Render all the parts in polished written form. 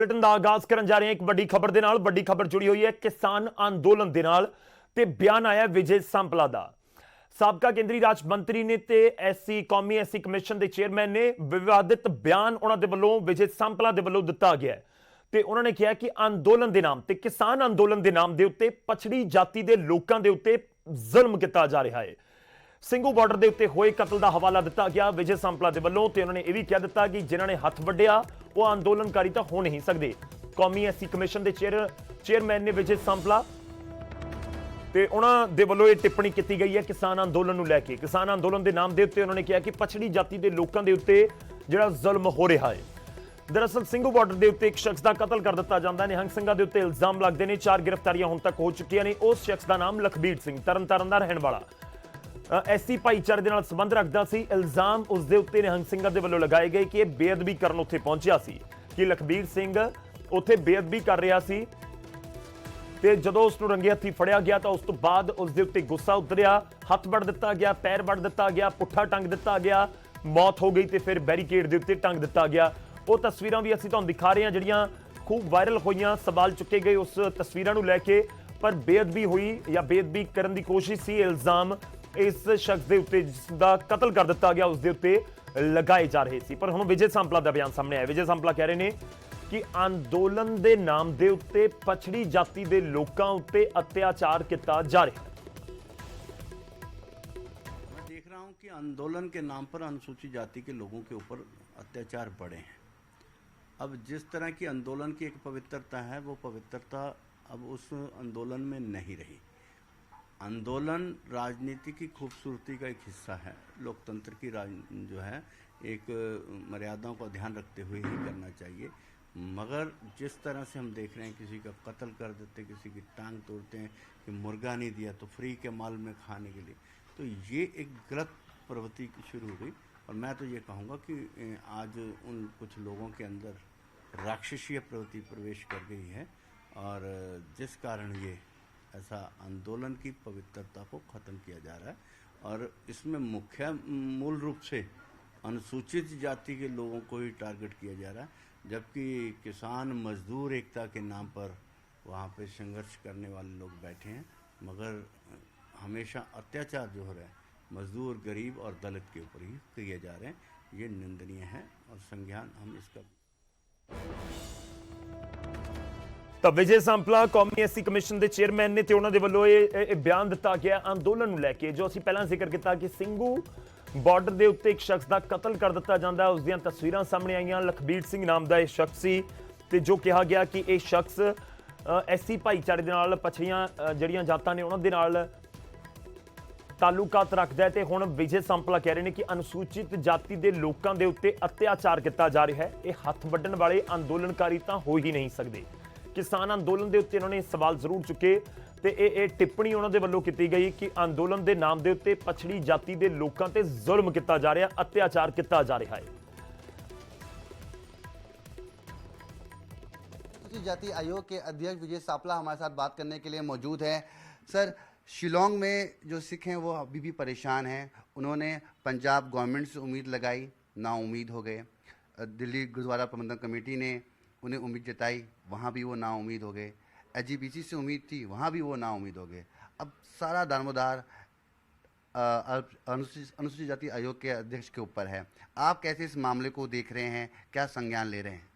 Bulletin ਦਾ ਆਗਾਜ਼ ਕਰਨ ਜਾ ਰਹੇ ਹਾਂ ਇੱਕ ਵੱਡੀ ਖਬਰ ਦੇ ਨਾਲ। ਵੱਡੀ ਖਬਰ ਜੁੜੀ ਹੋਈ ਹੈ ਕਿਸਾਨ ਅੰਦੋਲਨ ਦੇ ਨਾਲ ਤੇ ਬਿਆਨ ਆਇਆ ਵਿਜੇ ਸੰਪਲਾ ਦਾ। ਸਾਬਕਾ ਕੇਂਦਰੀ ਰਾਜ ਮੰਤਰੀ ਨੇ ਤੇ ਕੌਮੀ ਐਸਸੀ ਕਮਿਸ਼ਨ ਦੇ ਚੇਅਰਮੈਨ ਨੇ ਵਿਵਾਦਿਤ ਬਿਆਨ ਉਹਨਾਂ ਦੇ ਵੱਲੋਂ ਵਿਜੇ ਸੰਪਲਾ ਦੇ ਵੱਲੋਂ ਦਿੱਤਾ ਗਿਆ ਤੇ ਉਹਨਾਂ ਨੇ ਕਿਹਾ ਕਿ ਅੰਦੋਲਨ ਦੇ ਨਾਮ ਤੇ ਕਿਸਾਨ ਅੰਦੋਲਨ ਦੇ ਨਾਮ ਦੇ ਉੱਤੇ ਪਛੜੀ ਜਾਤੀ ਦੇ ਲੋਕਾਂ ਦੇ ਉੱਤੇ ਜ਼ੁਲਮ ਕੀਤਾ ਜਾ ਰਿਹਾ ਹੈ। ਸਿੰਘੂ ਬਾਰਡਰ ਦੇ ਉੱਤੇ ਹੋਏ ਕਤਲ ਦਾ ਹਵਾਲਾ ਦਿੱਤਾ ਗਿਆ ਵਿਜੇ ਸੰਪਲਾ ਦੇ ਵੱਲੋਂ ਤੇ ਉਹਨਾਂ ਨੇ ਇਹ ਵੀ ਕਹਿ ਦਿੱਤਾ ਕਿ ਜਿਨ੍ਹਾਂ ਨੇ ਹੱਥ ਵੱਢਿਆ ਉਹ ਅੰਦੋਲਨਕਾਰੀ ਤਾਂ ਹੋ ਨਹੀਂ ਸਕਦੇ। ਕੌਮੀ ਐਸਸੀ ਕਮਿਸ਼ਨ ਦੇ ਚੇਅਰਮੈਨ ਨੇ ਵਿਜੇ ਸੰਪਲਾ ਤੇ ਉਹਨਾਂ ਦੇ ਵੱਲੋਂ ਇਹ ਟਿੱਪਣੀ ਕੀਤੀ ਗਈ ਹੈ ਕਿਸਾਨ ਅੰਦੋਲਨ ਨੂੰ ਲੈ ਕੇ। ਕਿਸਾਨ ਅੰਦੋਲਨ ਦੇ ਨਾਮ ਦੇ ਉੱਤੇ ਉਹਨਾਂ ਨੇ ਕਿਹਾ ਕਿ ਪਛੜੀ ਜਾਤੀ ਦੇ ਲੋਕਾਂ ਦੇ ਉੱਤੇ ਜਿਹੜਾ ਜ਼ੁਲਮ ਹੋ ਰਿਹਾ ਹੈ। ਦਰਅਸਲ ਸਿੰਘੂ ਬਾਰਡਰ ਦੇ ਉੱਤੇ ਇੱਕ ਸ਼ਖਸ ਦਾ ਕਤਲ ਕਰ ਦਿੱਤਾ ਜਾਂਦਾ। ਨਿਹੰਗ ਸਿੰਘਾਂ ਦੇ ਉੱਤੇ ਇਲਜ਼ਾਮ ਲੱਗਦੇ ਨੇ। 4 ਗ੍ਰਿਫਤਾਰੀਆਂ ਹੁਣ ਤੱਕ ਹੋ ਚੁੱਕੀਆਂ ਨੇ। ਉਸ ਸ਼ਖਸ ਦਾ ਨਾਮ ਲਖਬੀਰ ਸਿੰਘ ਤਰਨਤਾਰਨ ਦਾ ਰਹਿਣ ਵਾਲਾ ਐਸਸੀ ਭਾਈਚਾਰੇ ਦੇ ਨਾਲ ਸੰਬੰਧ ਰੱਖਦਾ ਸੀ। ਇਲਜ਼ਾਮ ਉਸ ਦੇ ਉੱਤੇ ਨਿਹੰਗ ਸਿੰਘਾਂ ਦੇ ਵੱਲੋਂ ਲਗਾਏ ਗਏ ਕਿ ਇਹ ਬੇਅਦਬੀ ਕਰਨ ਉੱਥੇ ਪਹੁੰਚਿਆ ਸੀ, ਕਿ ਲਖਬੀਰ ਸਿੰਘ ਉੱਥੇ ਬੇਅਦਬੀ ਕਰ ਰਿਹਾ ਸੀ ਤੇ ਜਦੋਂ ਉਸ ਨੂੰ ਰੰਗੇ ਹੱਥੀ ਫੜਿਆ ਗਿਆ ਤਾਂ ਉਸ ਤੋਂ ਬਾਅਦ ਉਸ ਦੇ ਉੱਤੇ ਗੁੱਸਾ ਉਤਰਿਆ, ਹੱਥ ਵੱਢ ਦਿੱਤਾ ਗਿਆ, ਪੈਰ ਵੱਢ ਦਿੱਤਾ ਗਿਆ, ਪੁੱਠਾ ਟੰਗ ਦਿੱਤਾ ਗਿਆ, ਮੌਤ ਹੋ ਗਈ ਤੇ ਫਿਰ ਬੈਰੀਕੇਡ ਦੇ ਉੱਤੇ ਟੰਗ ਦਿੱਤਾ ਗਿਆ। ਉਹ ਤਸਵੀਰਾਂ ਵੀ ਅਸੀਂ ਤੁਹਾਨੂੰ ਦਿਖਾ ਰਹੇ ਹਾਂ ਜਿਹੜੀਆਂ ਖੂਬ ਵਾਇਰਲ ਹੋਈਆਂ। ਸਵਾਲ ਚੁੱਕੇ ਗਏ ਉਸ ਤਸਵੀਰਾਂ ਨੂੰ ਲੈ ਕੇ, ਪਰ ਬੇਅਦਬੀ ਹੋਈ ਜਾਂ ਬੇਅਦਬੀ ਕਰਨ ਦੀ ਕੋਸ਼ਿਸ਼ ਸੀ। ਇਲਜ਼ਾਮ ਇਸ ਸ਼ਖਸ ਦੇ ਉੱਤੇ ਜਿਸ ਦਾ ਕਤਲ ਕਰ ਦਿੱਤਾ ਗਿਆ ਉਸ ਦੇ ਉੱਤੇ ਲਗਾਏ ਜਾ ਰਹੇ ਸੀ। ਪਰ ਹੁਣ ਵਿਜੇ ਸੰਪਲਾ ਦਾ ਬਿਆਨ ਸਾਹਮਣੇ ਆਇਆ। ਵਿਜੇ ਸੰਪਲਾ ਕਹਿ ਰਹੇ ਨੇ ਕਿ ਅੰਦੋਲਨ ਦੇ ਨਾਮ ਦੇ ਉੱਤੇ ਪਛੜੀ ਜਾਤੀ ਦੇ ਲੋਕਾਂ ਉੱਤੇ ਅਤਿਆਚਾਰ ਕੀਤਾ ਜਾ ਰਿਹਾ ਹੈ। मैं देख रहा हूं कि आंदोलन के नाम पर अनुसूचित जाति के लोगों के ऊपर अत्याचार बढ़े हैं। अब जिस तरह की आंदोलन की एक पवित्रता है वो पवित्रता अब उस आंदोलन में नहीं रही। आंदोलन राजनीति की खूबसूरती का एक हिस्सा है। लोकतंत्र की जो है एक मर्यादाओं का ध्यान रखते हुए ही करना चाहिए। मगर जिस तरह से हम देख रहे हैं किसी का कत्ल कर देते, किसी की टांग तोड़ते हैं कि मुर्गा नहीं दिया तो फ्री के माल में खाने के लिए, तो ये एक गलत प्रवृत्ति शुरू हुई। और मैं तो ये कहूँगा कि आज उन कुछ लोगों के अंदर राक्षसीय प्रवृत्ति प्रवेश कर गई है और जिस कारण ये ऐसा आंदोलन की पवित्रता को ख़त्म किया जा रहा है। और इसमें मुख्य मूल रूप से अनुसूचित जाति के लोगों को ही टारगेट किया जा रहा है, जबकि किसान मजदूर एकता के नाम पर वहाँ पे संघर्ष करने वाले लोग बैठे हैं। मगर हमेशा अत्याचार जो हो रहा है मजदूर, गरीब और दलित के ऊपर ही किए जा रहे हैं। ये निंदनीय है और संज्ञान हम इसका। ਤਾਂ ਵਿਜੇ ਸੰਪਲਾ ਕੌਮੀ ਐਸਸੀ ਕਮਿਸ਼ਨ ਦੇ ਚੇਅਰਮੈਨ ਨੇ ਤੇ ਉਹਨਾਂ ਦੇ ਵੱਲੋਂ ਇਹ ਬਿਆਨ ਦਿੱਤਾ ਗਿਆ ਅੰਦੋਲਨ ਨੂੰ ਲੈ ਕੇ, ਜੋ ਅਸੀਂ ਪਹਿਲਾਂ ਜ਼ਿਕਰ ਕੀਤਾ ਕਿ ਸਿੰਘੂ ਬਾਰਡਰ ਦੇ ਉੱਤੇ ਇੱਕ ਸ਼ਖਸ ਦਾ ਕਤਲ ਕਰ ਦਿੱਤਾ ਜਾਂਦਾ। ਉਸ ਦੀਆਂ ਤਸਵੀਰਾਂ ਸਾਹਮਣੇ ਆਈਆਂ। ਲਖਬੀਰ ਸਿੰਘ ਨਾਮ ਦਾ ਇਹ ਸ਼ਖਸ ਸੀ ਤੇ ਜੋ ਕਿਹਾ ਗਿਆ ਕਿ ਇਹ ਸ਼ਖਸ ਐਸਸੀ ਭਾਈਚਾਰੇ ਦੇ ਨਾਲ, ਪਛੜੀਆਂ ਜਿਹੜੀਆਂ ਜਾਤਾਂ ਨੇ ਉਹਨਾਂ ਦੇ ਨਾਲ ਤਾਲੁਕਾਤ ਰੱਖਦਾ ਹੈ। ਤੇ ਹੁਣ ਵਿਜੇ ਸੰਪਲਾ ਕਹਿ ਰਹੇ ਨੇ ਕਿ ਅਨੁਸੂਚਿਤ ਜਾਤੀ ਦੇ ਲੋਕਾਂ ਦੇ ਉੱਤੇ ਅਤਿਆਚਾਰ ਕੀਤਾ ਜਾ ਰਿਹਾ ਹੈ। ਇਹ ਹੱਥ ਵੱਢਣ ਵਾਲੇ ਅੰਦੋਲਨਕਾਰੀ ਤਾਂ ਹੋ ਹੀ ਨਹੀਂ ਸਕਦੇ। ਕਿਸਾਨ ਅੰਦੋਲਨ ਦੇ ਉੱਤੇ ਉਹਨਾਂ ਨੇ ਸਵਾਲ ਜ਼ਰੂਰ ਚੁੱਕੇ ਤੇ ਇਹ ਟਿੱਪਣੀ ਉਹਨਾਂ ਦੇ ਵੱਲੋਂ ਕੀਤੀ ਗਈ ਕਿ ਅੰਦੋਲਨ ਦੇ ਨਾਮ ਦੇ ਉੱਤੇ ਪਛੜੀ ਜਾਤੀ ਦੇ ਲੋਕਾਂ ਤੇ ਜ਼ੁਲਮ ਕੀਤਾ ਜਾ ਰਿਹਾ, ਅਤਿਆਚਾਰ ਕੀਤਾ ਜਾ ਰਿਹਾ है। अनुसूचित जाति आयोग के अध्यक्ष विजय सांपला हमारे साथ बात करने के लिए मौजूद है। सर, शिलोंग में जो सिख हैं वो अभी भी परेशान हैं। उन्होंने पंजाब गवर्नमेंट से उम्मीद लगाई, नाउम्मीद हो गए। दिल्ली गुरुद्वारा प्रबंधन कमेटी ने उन्हें उम्मीद जताई, वहाँ भी वो नाउम्मीद हो गए। एसजीपीसी से उम्मीद थी, वहाँ भी वो नाउम्मीद हो गए। अब सारा दारोमदार अनुसूचित जाति आयोग के अध्यक्ष के ऊपर है। आप कैसे इस मामले को देख रहे हैं, क्या संज्ञान ले रहे हैं?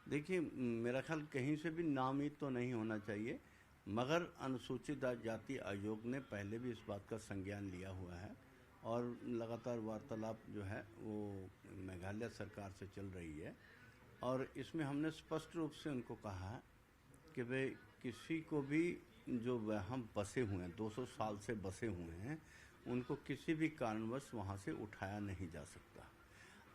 देखिए, मेरा ख्याल कहीं से भी नाउम्मीद तो नहीं होना चाहिए, मगर अनुसूचित जाति आयोग ने पहले भी इस बात का संज्ञान लिया हुआ है और लगातार वार्तालाप जो है वो मेघालय सरकार से चल रही है। और इसमें हमने स्पष्ट रूप से उनको कहा है कि भाई किसी को भी जो हम बसे हुए हैं, 200 साल से बसे हुए हैं, उनको किसी भी कारणवश वहाँ से उठाया नहीं जा सकता।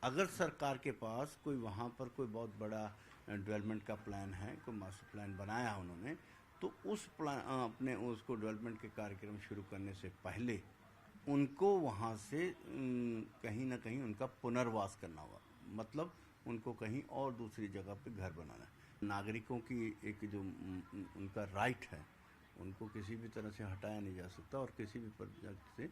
अगर सरकार के पास कोई वहाँ पर कोई बहुत बड़ा डेवलपमेंट का प्लान है, कोई मास्टर प्लान बनाया है उन्होंने, तो उस प्लान अपने उसको डेवलपमेंट के कार्यक्रम शुरू करने से पहले उनको वहाँ से कहीं ना कहीं उनका पुनर्वास करना होगा। मतलब उनको कहीं और दूसरी जगह पे घर बनाना है। नागरिकों की एक जो उनका राइट है उनको किसी भी तरह से हटाया नहीं जा सकता और किसी भी प्रोजेक्ट से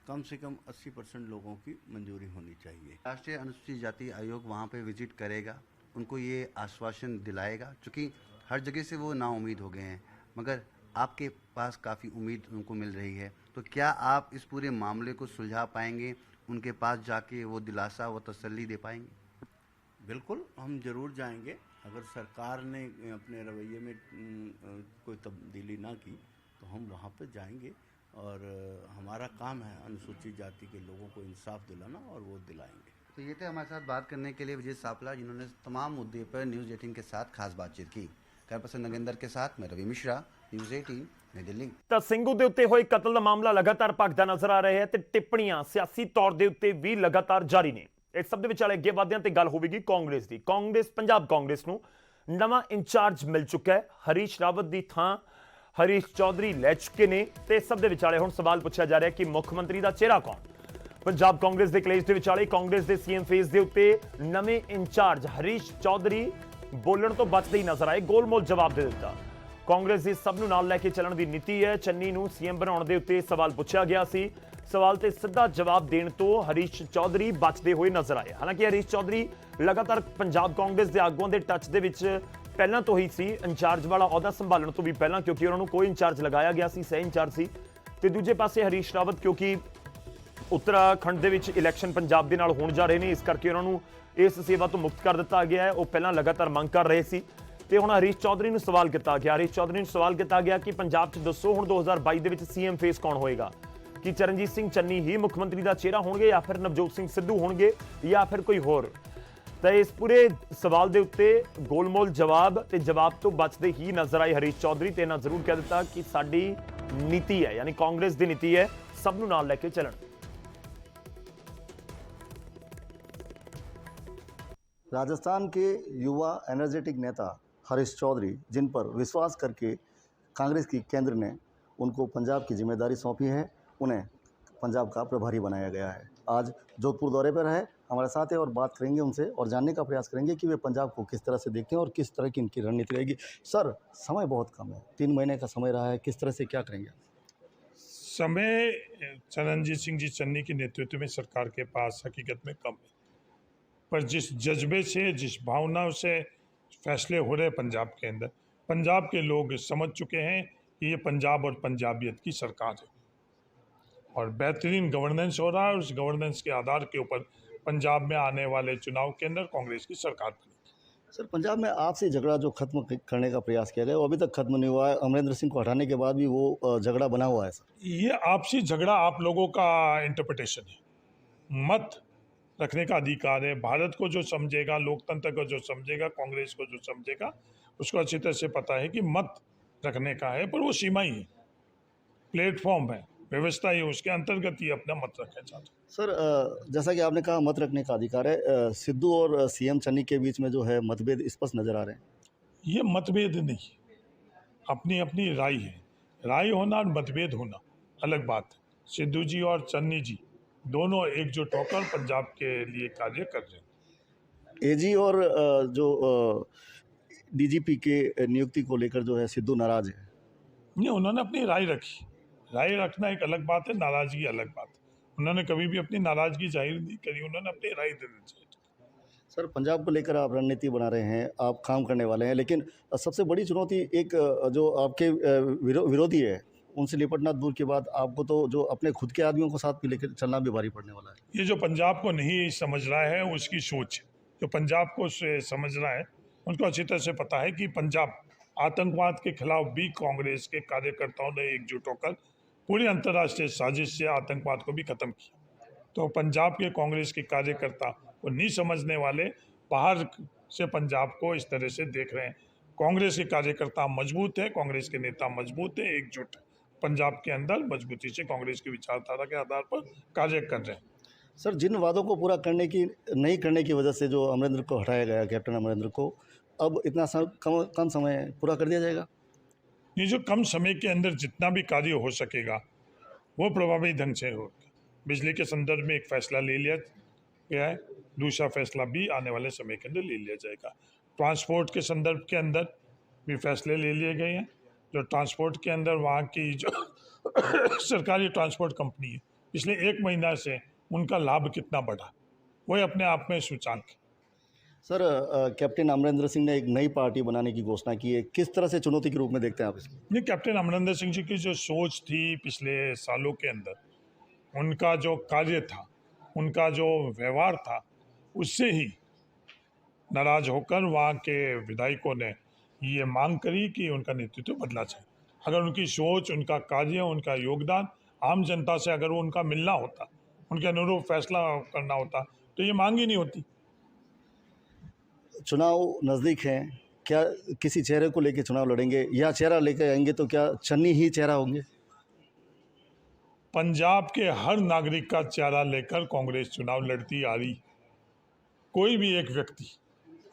कम 80% लोगों की मंजूरी होनी चाहिए। राष्ट्रीय अनुसूचित जाति आयोग वहाँ पे विजिट करेगा? उनको ये आश्वासन दिलाएगा? क्योंकि हर जगह से वो नाउम्मीद हो गए हैं, मगर आपके पास काफ़ी उम्मीद उनको मिल रही है, तो क्या आप इस पूरे मामले को सुलझा पाएंगे? उनके पास जाके वो दिलासा, वो तसल्ली दे पाएंगे? बिल्कुल, हम जरूर जाएंगे। अगर सरकार ने अपने रवैये में कोई तब्दीली ना की तो हम वहाँ पर जाएंगे और हमारा काम है अनुसूचित जाति के लोगों को इंसाफ दिलाना और वो दिलाएंगे। तो ये थे हमारे साथ बात करने के लिए विजय सापला, जिन्होंने तमाम मुद्दे पर न्यूज़ 18 के साथ खास बातचीत की। कैमरा नगेंद्र के साथ मैं रवि मिश्रा, न्यूज़ 18 नई दिल्ली। ਤਾਂ ਸਿੰਘੂ ਦੇ ਉੱਤੇ ਹੋਏ ਕਤਲ ਦਾ ਮਾਮਲਾ ਲਗਾਤਾਰ ਭਖਦਾ ਨਜ਼ਰ ਆ ਰਿਹਾ ਹੈ ਤੇ ਟਿੱਪਣੀਆਂ ਸਿਆਸੀ ਤੌਰ ਦੇ ਉੱਤੇ ਵੀ ਲਗਾਤਾਰ ਜਾਰੀ ਨੇ। ਇਸ ਸਭ ਦੇ ਵਿਚਾਲੇ ਅੱਗੇ ਵਧਦਿਆਂ ਤੇ ਗੱਲ ਹੋਵੇਗੀ ਕਾਂਗਰਸ ਦੀ। ਕਾਂਗਰਸ ਪੰਜਾਬ ਕਾਂਗਰਸ ਨੂੰ ਨਵਾਂ ਇੰਚਾਰਜ ਮਿਲ ਚੁੱਕਾ ਹੈ। ਹਰੀਸ਼ ਰਾਵਤ ਦੀ ਥਾਂ ਹਰੀਸ਼ ਚੌਧਰੀ ਲੈ ਚੁੱਕੇ ਨੇ ਤੇ ਇਸ ਸਭ ਦੇ ਵਿਚਾਲੇ ਹੁਣ ਸਵਾਲ ਪੁੱਛਿਆ ਜਾ ਰਿਹਾ ਕਿ ਮੁੱਖ ਮੰਤਰੀ ਦਾ ਚਿਹਰਾ ਕੌਣ? ਪੰਜਾਬ ਕਾਂਗਰਸ ਦੇ ਕਲੇਸ਼ ਦੇ ਵਿਚਾਲੇ ਕਾਂਗਰਸ ਦੇ ਸੀਐਮ ਫੇਸ ਦੇ ਉੱਤੇ ਨਵੇਂ ਇੰਚਾਰਜ ਹਰੀਸ਼ ਚੌਧਰੀ ਬੋਲਣ ਤੋਂ ਬਚਦੇ ਹੀ ਨਜ਼ਰ ਆਏ। ਗੋਲਮੋਲ ਜਵਾਬ ਦੇ ਦਿੱਤਾ। ਕਾਂਗਰਸ ਦੀ ਸਭ ਨੂੰ ਨਾਲ ਲੈ ਕੇ ਚੱਲਣ ਦੀ ਨੀਤੀ ਹੈ। ਚੰਨੀ ਨੂੰ ਸੀਐਮ ਬਣਾਉਣ ਦੇ ਉੱਤੇ ਸਵਾਲ ਪੁੱਛਿਆ ਗਿਆ ਸੀ। ਸਵਾਲ ਤੇ ਸਿੱਧਾ ਜਵਾਬ ਦੇਣ ਤੋਂ ਹਰੀਸ਼ ਚੌਧਰੀ ਬਚਦੇ ਹੋਏ ਨਜ਼ਰ ਆਏ। ਹਾਲਾਂਕਿ ਹਰੀਸ਼ ਚੌਧਰੀ ਲਗਾਤਾਰ ਪੰਜਾਬ ਕਾਂਗਰਸ ਦੇ ਆਗੂਆਂ ਦੇ ਟੱਚ ਦੇ ਵਿੱਚ ਪਹਿਲਾਂ ਤੋਂ ਹੀ ਸੀ, ਇੰਚਾਰਜ ਵਾਲਾ ਅਹੁਦਾ ਸੰਭਾਲਣ ਤੋਂ ਵੀ ਪਹਿਲਾਂ, ਕਿਉਂਕਿ ਉਹਨਾਂ ਨੂੰ ਕੋਈ ਇੰਚਾਰਜ ਲਗਾਇਆ ਗਿਆ ਸੀ, ਸਹਿ ਇੰਚਾਰਜ ਸੀ। ਤੇ ਦੂਜੇ ਪਾਸੇ ਹਰੀਸ਼ ਰਾਵਤ ਕਿਉਂਕਿ ਉੱਤਰਾਖੰਡ ਦੇ ਵਿੱਚ ਇਲੈਕਸ਼ਨ ਪੰਜਾਬ ਦੇ ਨਾਲ ਹੋਣ ਜਾ ਰਹੇ ਨੇ, ਇਸ ਕਰਕੇ ਉਹਨਾਂ ਨੂੰ ਇਸ ਸੇਵਾ ਤੋਂ ਮੁਕਤ ਕਰ ਦਿੱਤਾ ਗਿਆ ਹੈ। ਉਹ ਪਹਿਲਾਂ ਲਗਾਤਾਰ ਮੰਗ ਕਰ ਰਹੇ ਸੀ ਤੇ ਹੁਣ ਹਰੀਸ਼ ਚੌਧਰੀ ਨੂੰ ਸਵਾਲ ਕੀਤਾ ਗਿਆ। ਹਰੀਸ਼ ਚੌਧਰੀ ਨੂੰ ਸਵਾਲ ਕੀਤਾ ਗਿਆ ਕਿ ਪੰਜਾਬ 'ਚ ਦੱਸੋ ਹੁਣ 2022 ਦੇ ਵਿੱਚ ਸੀਐਮ ਫੇਸ ਕੌਣ ਹੋਏਗਾ? ਕਿ ਚਰਨਜੀਤ ਸਿੰਘ ਚੰਨੀ ਹੀ ਮੁੱਖ ਮੰਤਰੀ ਦਾ ਚਿਹਰਾ ਹੋਣਗੇ ਜਾਂ ਫਿਰ ਨਵਜੋਤ ਸਿੰਘ ਸਿੱਧੂ ਹੋਣਗੇ ਜਾਂ ਫਿਰ ਕੋਈ ਹੋਰ? ਤਾਂ ਇਸ ਪੂਰੇ ਸਵਾਲ ਦੇ ਉੱਤੇ ਗੋਲਮੋਲ ਜਵਾਬ ਤੇ ਜਵਾਬ ਤੋਂ ਬਚਦੇ ਹੀ ਨਜ਼ਰ ਆਏ ਹਰੀਸ਼ ਚੌਧਰੀ ਤੇ ਇਹਨਾਂ ਜ਼ਰੂਰ ਕਹਿ ਦਿੱਤਾ ਕਿ ਸਾਡੀ ਨੀਤੀ ਹੈ, ਯਾਨੀ ਕਾਂਗਰਸ ਦੀ ਨੀਤੀ ਹੈ ਸਭ ਨੂੰ ਨਾਲ ਲੈ ਕੇ ਚੱਲਣ। राजस्थान के युवा एनर्जेटिक नेता हरीश चौधरी, जिन पर विश्वास करके कांग्रेस की केंद्र ने उनको पंजाब की जिम्मेदारी सौंपी है, उन्हें पंजाब का प्रभारी बनाया गया है। आज जोधपुर दौरे पर है, हमारे साथ है और बात करेंगे उनसे और जानने का प्रयास करेंगे कि वे पंजाब को किस तरह से देखते हैं और किस तरह की इनकी रणनीति रहेगी। सर, समय बहुत कम है, 3 महीने का समय रहा है, किस तरह से क्या करेंगे? समय चरणजीत सिंह जी चन्नी के नेतृत्व में सरकार के पास हकीकत में कम है, पर जिस जज्बे से, जिस भावनाओं से फैसले हो रहे पंजाब के अंदर, पंजाब के लोग समझ चुके हैं कि ये पंजाब और पंजाबियत की सरकार है और बेहतरीन गवर्नेंस हो रहा है। उस गवर्नेंस के आधार के ऊपर पंजाब में आने वाले चुनाव के अंदर कांग्रेस की सरकार बनेगी। सर, पंजाब में आपसी झगड़ा जो खत्म करने का प्रयास किया गया वो अभी तक खत्म नहीं हुआ है। अमरिंदर सिंह को हटाने के बाद भी वो झगड़ा बना हुआ है। सर, ये आपसी झगड़ा आप लोगों का इंटरप्रिटेशन है। मत रखने का अधिकार है। भारत को जो समझेगा, लोकतंत्र को जो समझेगा, कांग्रेस को जो समझेगा, उसको अच्छी तरह से पता है कि मत रखने का है, पर वो सीमा ही है, प्लेटफॉर्म है, व्यवस्था ही है, उसके अंतर्गत ही अपना मत रखना चाहते हैं। सर, जैसा कि आपने कहा मत रखने का अधिकार है, सिद्धू और सीएम चन्नी के बीच में जो है मतभेद स्पष्ट नजर आ रहे हैं। ये मतभेद नहीं, अपनी अपनी राय है। राय होना और मतभेद होना अलग बात है। सिद्धू जी और चन्नी जी दोनों एकजुट होकर पंजाब के लिए कार्य कर रहे हैं। एजी और जो डीजीपी के नियुक्ति को लेकर जो है सिद्धू नाराज है। नहीं, उन्होंने अपनी राय रखी। राय रखना एक अलग बात है, नाराजगी अलग बात है। उन्होंने कभी भी अपनी नाराजगी जाहिर नहीं करी, उन्होंने अपनी राय देनी चाहिए। सर, पंजाब को लेकर आप रणनीति बना रहे हैं, आप काम करने वाले हैं, लेकिन सबसे बड़ी चुनौती एक जो आपके विरोधी है उनसे निपटना दूर के बाद आपको तो जो अपने खुद के आदमियों को साथ भी लेकर चलना भी भारी पड़ने वाला है। ये जो पंजाब को नहीं समझ रहा है उसकी सोच है। जो पंजाब को समझ रहा है उनको अच्छी तरह से पता है कि पंजाब आतंकवाद के खिलाफ भी कांग्रेस के कार्यकर्ताओं ने एकजुट होकर पूरी अंतर्राष्ट्रीय साजिश से आतंकवाद को भी खत्म किया। तो पंजाब के कांग्रेस के कार्यकर्ता वो नहीं समझने वाले बाहर से पंजाब को इस तरह से देख रहे हैं। कांग्रेस के कार्यकर्ता मजबूत है, कांग्रेस के नेता मजबूत है, एकजुट है, पंजाब के अंदर मजबूती से कांग्रेस की विचारधारा के आधार पर कार्य कर रहे हैं। सर, जिन वादों को पूरा नहीं करने की वजह से जो अमरिंदर को हटाया गया, कैप्टन अमरिंदर को, अब इतना कम समय पूरा कर दिया जाएगा? ये जो कम समय के अंदर जितना भी कार्य हो सकेगा वो प्रभावी ढंग से होगा। बिजली के संदर्भ में एक फैसला ले लिया गया है, दूसरा फैसला भी आने वाले समय के अंदर ले लिया जाएगा। ट्रांसपोर्ट के संदर्भ के अंदर भी फैसले ले लिए गए हैं। जो ट्रांसपोर्ट के अंदर वहाँ की जो सरकारी ट्रांसपोर्ट कंपनी है, पिछले 1 महीना से उनका लाभ कितना बढ़ा, वही अपने आप में सूचांक है। सर कैप्टन अमरिंदर सिंह ने एक नई पार्टी बनाने की घोषणा की है, किस तरह से चुनौती के रूप में देखते हैं आप इसको? नहीं, कैप्टन अमरिंदर सिंह जी की जो सोच थी पिछले सालों के अंदर, उनका जो कार्य था, उनका जो व्यवहार था, उससे ही नाराज होकर वहाँ के विधायकों ने ये मांग करी कि उनका नेतृत्व बदला जाए। अगर उनकी सोच, उनका कार्य, उनका योगदान आम जनता से अगर वो उनका मिलना होता, उनके अनुरूप फैसला करना होता, तो ये मांग ही नहीं होती। चुनाव नज़दीक हैं, क्या किसी चेहरे को लेकर चुनाव लड़ेंगे या चेहरा लेकर आएंगे तो क्या चन्नी ही चेहरा होंगे? पंजाब के हर नागरिक का चेहरा लेकर कांग्रेस चुनाव लड़ती आ रही। कोई भी एक व्यक्ति,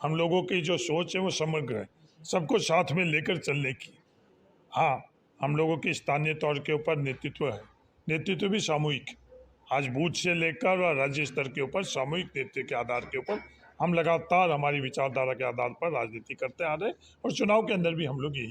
हम लोगों की जो सोच है वो समग्र है, सबको साथ में लेकर चलने की। हाँ, हम लोगों की स्थानीय तौर के ऊपर नेतृत्व है, नेतृत्व भी सामूहिक। आज बूथ से लेकर और राज्य स्तर के ऊपर सामूहिक नेतृत्व के आधार के ऊपर हम लगातार हमारी विचारधारा के आधार पर राजनीति करते आ रहे हैं और चुनाव के अंदर भी हम लोग यही